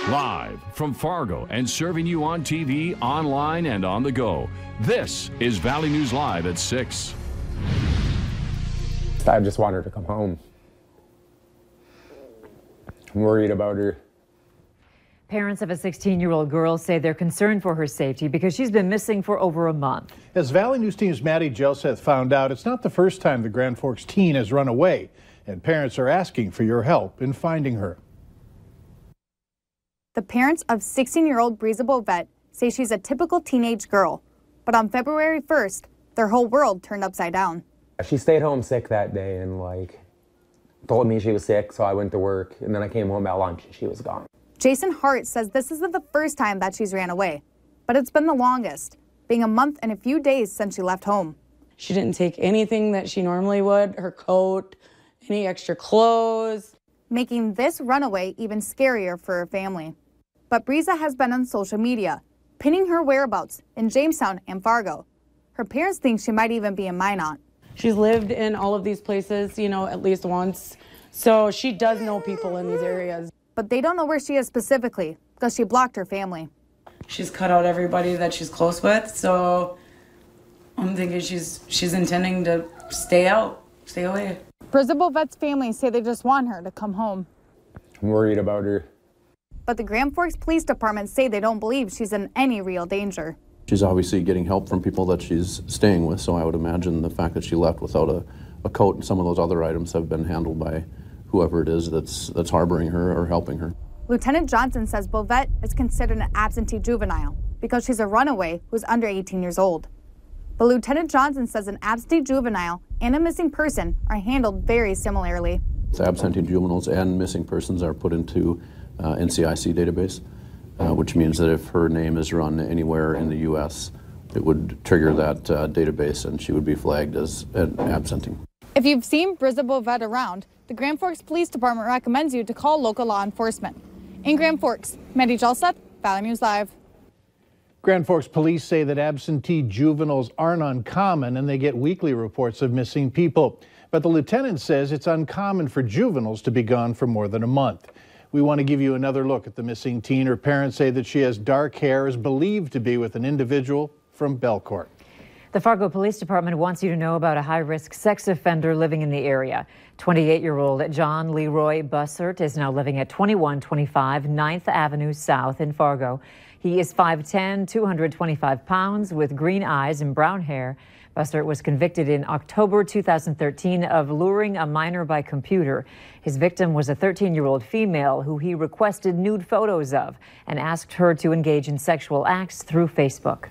Live from Fargo and serving you on TV, online, and on the go. This is Valley News Live at 6. I just want her to come home. I'm worried about her. Parents of a 16-year-old girl say they're concerned for her safety because she's been missing for over a month. As Valley News Team's Maddie Jelseth found out, it's not the first time the Grand Forks teen has run away, and parents are asking for your help in finding her. The parents of 16-year-old Breeza Bovett say she's a typical teenage girl, but on February 1st, their whole world turned upside down. She stayed home sick that day and told me she was sick, so I went to work, and then I came home at lunch and she was gone. Jason Hart says this isn't the first time that she's ran away, but it's been the longest, being a month and a few days since she left home. She didn't take anything that she normally would, her coat, any extra clothes, making this runaway even scarier for her family. But Breeza has been on social media, pinning her whereabouts in Jamestown and Fargo. Her parents think she might even be in Minot. She's lived in all of these places, at least once, so she does know people in these areas. But they don't know where she is specifically because she blocked her family. She's cut out everybody that she's close with, so I'm thinking she's intending to stay away. Breeza Bovett's family say they just want her to come home. I'm worried about her. But the Grand Forks Police Department say they don't believe she's in any real danger. She's obviously getting help from people that she's staying with, so I would imagine the fact that she left without a coat and some of those other items have been handled by whoever it is that's harboring her or helping her. Lieutenant Johnson says Bovett is considered an absentee juvenile because she's a runaway who's under 18 years old. But Lieutenant Johnson says an absentee juvenile and a missing person are handled very similarly. So absentee juveniles and missing persons are put into NCIC database, which means that if her name is run anywhere in the U.S., it would trigger that database and she would be flagged as an absentee. If you've seen Breeza Bovett around, the Grand Forks Police Department recommends you to call local law enforcement. In Grand Forks, Maddie Jelseth, Valley News Live. Grand Forks police say that absentee juveniles aren't uncommon and they get weekly reports of missing people. But the lieutenant says it's uncommon for juveniles to be gone for more than a month. We want to give you another look at the missing teen. Her parents say that she has dark hair, is believed to be with an individual from Belcourt. The Fargo Police Department wants you to know about a high-risk sex offender living in the area. 28-year-old John Leroy Bussert is now living at 2125 9th Avenue South in Fargo. He is 5'10", 225 pounds, with green eyes and brown hair. Bussert was convicted in October 2013 of luring a minor by computer. His victim was a 13-year-old female who he requested nude photos of and asked her to engage in sexual acts through Facebook.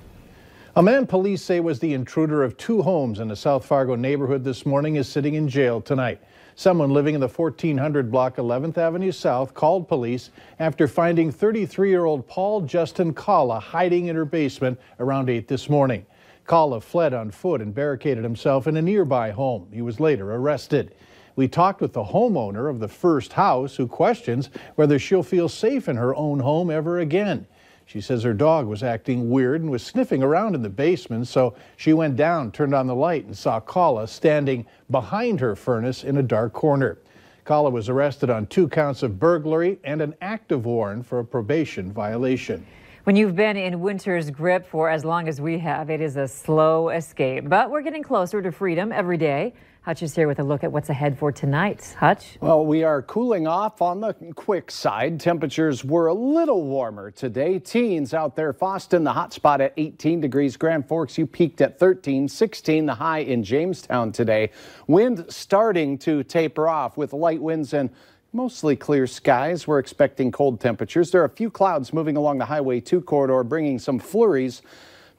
A man police say was the intruder of 2 homes in a South Fargo neighborhood this morning is sitting in jail tonight. Someone living in the 1400 block 11th Avenue South called police after finding 33-year-old Paul Justin Kalla hiding in her basement around 8 this morning. Kalla fled on foot and barricaded himself in a nearby home. He was later arrested. We talked with the homeowner of the first house who questions whether she'll feel safe in her own home ever again. She says her dog was acting weird and was sniffing around in the basement, so she went down, turned on the light, and saw Kalla standing behind her furnace in a dark corner. Kalla was arrested on 2 counts of burglary and an active warrant for a probation violation. When you've been in winter's grip for as long as we have, it is a slow escape. But we're getting closer to freedom every day. Hutch is here with a look at what's ahead for tonight. Hutch? Well, we are cooling off on the quick side. Temperatures were a little warmer today. Teens out there, Foston, the hot spot at 18 degrees. Grand Forks, you peaked at 13, 16 the high in Jamestown today. Wind starting to taper off with light winds and mostly clear skies. We're expecting cold temperatures. There are a few clouds moving along the Highway 2 corridor, bringing some flurries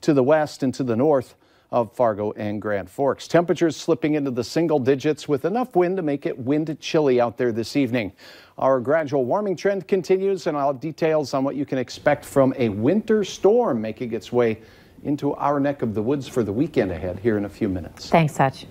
to the west and to the north of Fargo and Grand Forks. Temperatures slipping into the single digits with enough wind to make it wind chilly out there this evening. Our gradual warming trend continues, and I'll have details on what you can expect from a winter storm making its way into our neck of the woods for the weekend ahead here in a few minutes. Thanks, Hutch.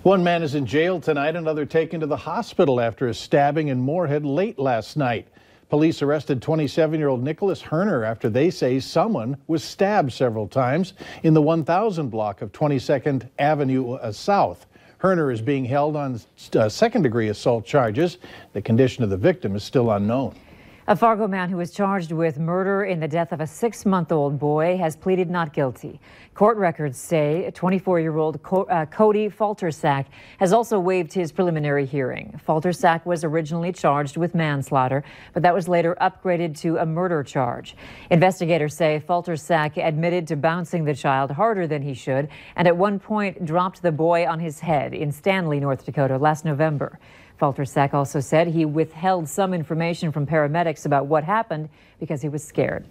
One man is in jail tonight, another taken to the hospital after a stabbing in Moorhead late last night. Police arrested 27-year-old Nicholas Herner after they say someone was stabbed several times in the 1000 block of 22nd Avenue South. Herner is being held on second-degree assault charges. The condition of the victim is still unknown. A Fargo man who was charged with murder in the death of a 6-month-old boy has pleaded not guilty. Court records say 24-year-old Cody Faltersack has also waived his preliminary hearing. Faltersack was originally charged with manslaughter, but that was later upgraded to a murder charge. Investigators say Faltersack admitted to bouncing the child harder than he should and at one point dropped the boy on his head in Stanley, North Dakota last November. Faltersack also said he withheld some information from paramedics about what happened because he was scared.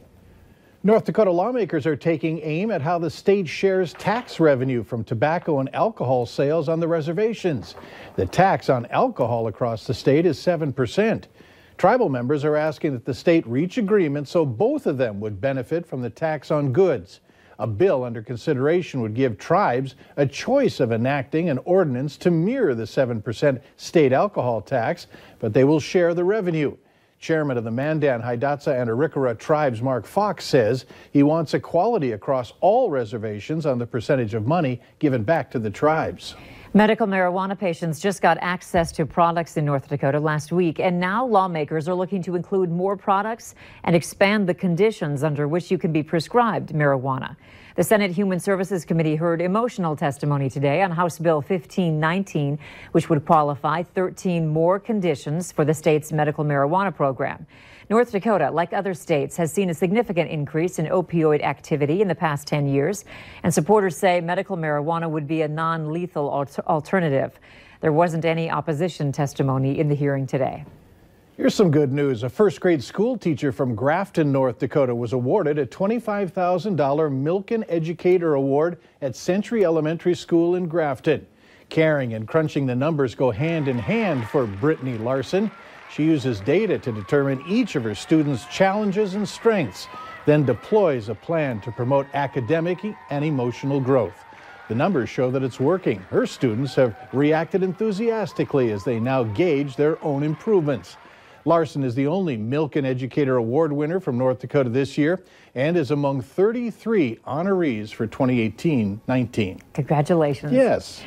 North Dakota lawmakers are taking aim at how the state shares tax revenue from tobacco and alcohol sales on the reservations. The tax on alcohol across the state is 7%. Tribal members are asking that the state reach agreement so both of them would benefit from the tax on goods. A bill under consideration would give tribes a choice of enacting an ordinance to mirror the 7% state alcohol tax, but they will share the revenue. Chairman of the Mandan, Hidatsa, and Arikara tribes, Mark Fox, says he wants equality across all reservations on the percentage of money given back to the tribes. Medical marijuana patients just got access to products in North Dakota last week, and now lawmakers are looking to include more products and expand the conditions under which you can be prescribed marijuana. The Senate Human Services Committee heard emotional testimony today on House Bill 1519, which would qualify 13 more conditions for the state's medical marijuana program. North Dakota, like other states, has seen a significant increase in opioid activity in the past 10 years, and supporters say medical marijuana would be a non-lethal alternative. There wasn't any opposition testimony in the hearing today. Here's some good news. A first-grade school teacher from Grafton, North Dakota, was awarded a $25,000 Milken Educator Award at Century Elementary School in Grafton. Caring and crunching the numbers go hand in hand for Brittany Larson. She uses data to determine each of her students' challenges and strengths, then deploys a plan to promote academic and emotional growth. The numbers show that it's working. Her students have reacted enthusiastically as they now gauge their own improvements. Larson is the only Milken Educator Award winner from North Dakota this year and is among 33 honorees for 2018-19. Congratulations. Yes.